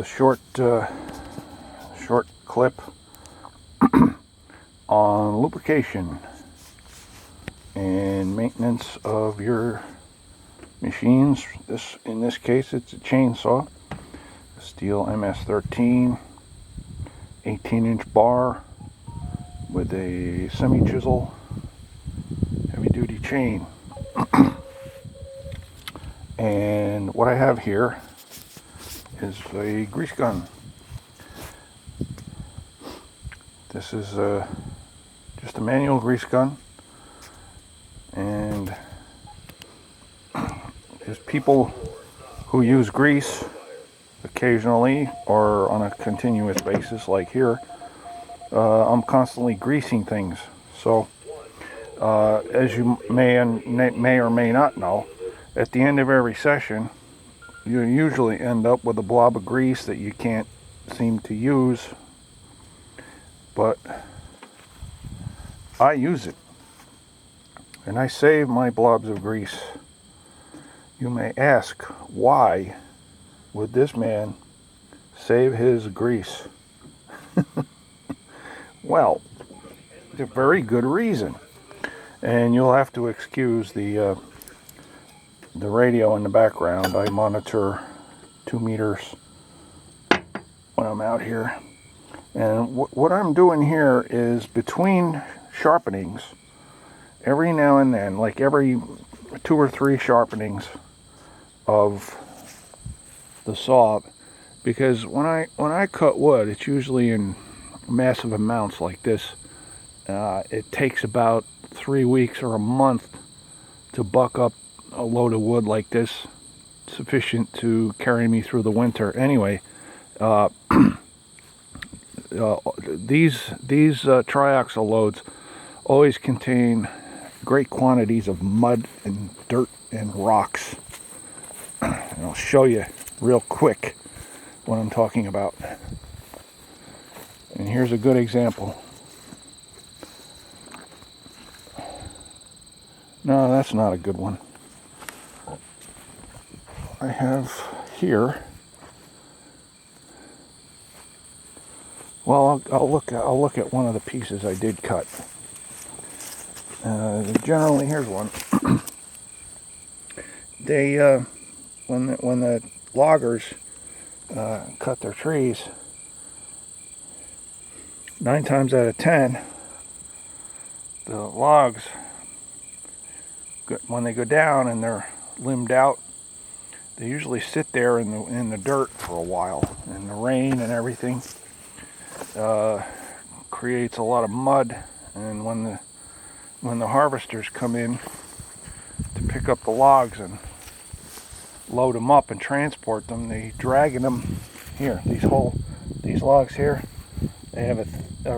a short clip on lubrication and maintenance of your machines. In this case, it's a chainsaw, a steel MS-13, 18-inch bar with a semi-chisel heavy-duty chain. And what I have here is a grease gun. This is just a manual grease gun, and there's people who use grease occasionally or on a continuous basis, like here. I'm constantly greasing things, so as you may or may not know, at the end of every session you usually end up with a blob of grease that you can't seem to use, but I use it and I save my blobs of grease. You may ask, why would this man save his grease? Well, it's a very good reason, and you'll have to excuse the radio in the background. I monitor 2 meters when I'm out here, and what I'm doing here is between sharpenings, every now and then, like every 2 or 3 sharpenings of the saw, because when I cut wood, it's usually in massive amounts like this. It takes about 3 weeks or a month to buck up a load of wood like this, sufficient to carry me through the winter. Anyway, these trioxle loads always contain great quantities of mud and dirt and rocks. And I'll show you real quick what I'm talking about. And here's a good example. No, that's not a good one. I have here. Well, I'll look at one of the pieces I did cut. Generally, here's one. They when the loggers cut their trees, 9 times out of 10, the logs, when they go down and they're limbed out, they usually sit there in the dirt for a while, and the rain and everything creates a lot of mud. And when the harvesters come in to pick up the logs and load them up and transport them, they dragging them here. These logs here, they have a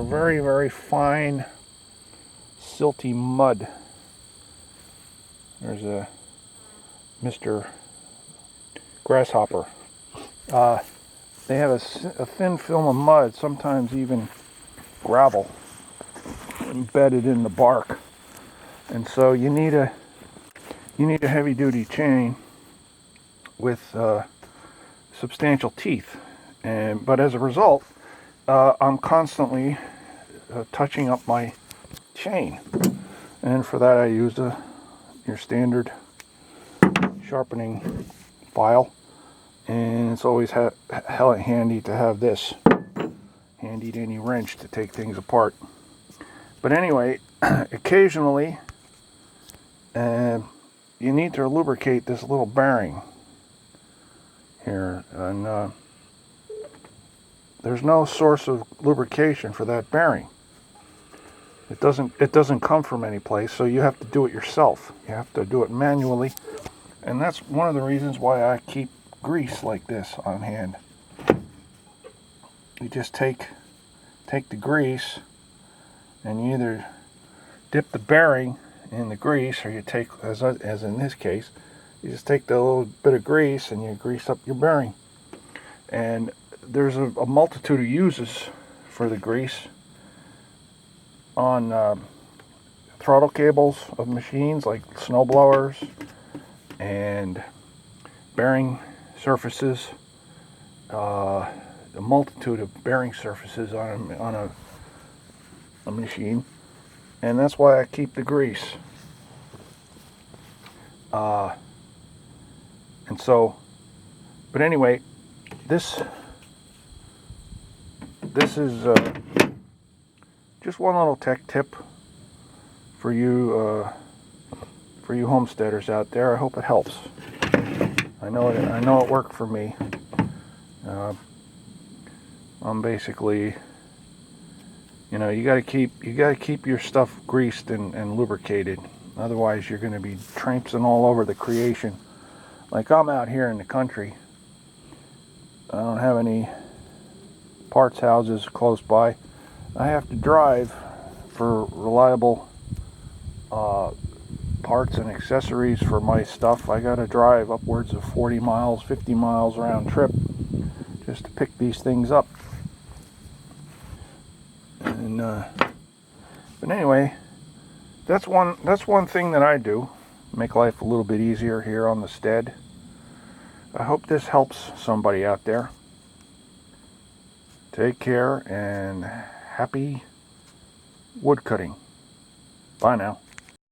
very, very fine silty mud. There's a Mr. Grasshopper. They have a thin film of mud, sometimes even gravel, embedded in the bark, and so you need a heavy-duty chain with substantial teeth. But as a result, I'm constantly touching up my chain, and for that I use your standard sharpening file, and it's always hella handy to have this handy dandy wrench to take things apart. But anyway, occasionally you need to lubricate this little bearing here, and there's no source of lubrication for that bearing. It doesn't come from any place, so you have to do it yourself. You have to do it manually, and that's one of the reasons why I keep grease like this on hand. You just take the grease, and you either dip the bearing in the grease, or you take, as in this case, you just take the little bit of grease and you grease up your bearing. And there's a multitude of uses for the grease on throttle cables of machines like snow blowers and bearing surfaces, a multitude of bearing surfaces on a machine, and that's why I keep the grease. And so, but anyway, this is just one little tech tip for you homesteaders out there. I hope it helps. I know it worked for me. I'm basically, you got to keep your stuff greased and lubricated. Otherwise, you're going to be traipsing all over the creation. Like I'm out here in the country. I don't have any parts houses close by. I have to drive for reliable parts and accessories for my stuff. I got to drive upwards of 40 miles, 50 miles round trip just to pick these things up. And but anyway, that's one thing that I do, make life a little bit easier here on the stead. I hope this helps somebody out there. Take care and happy wood cutting. Bye now.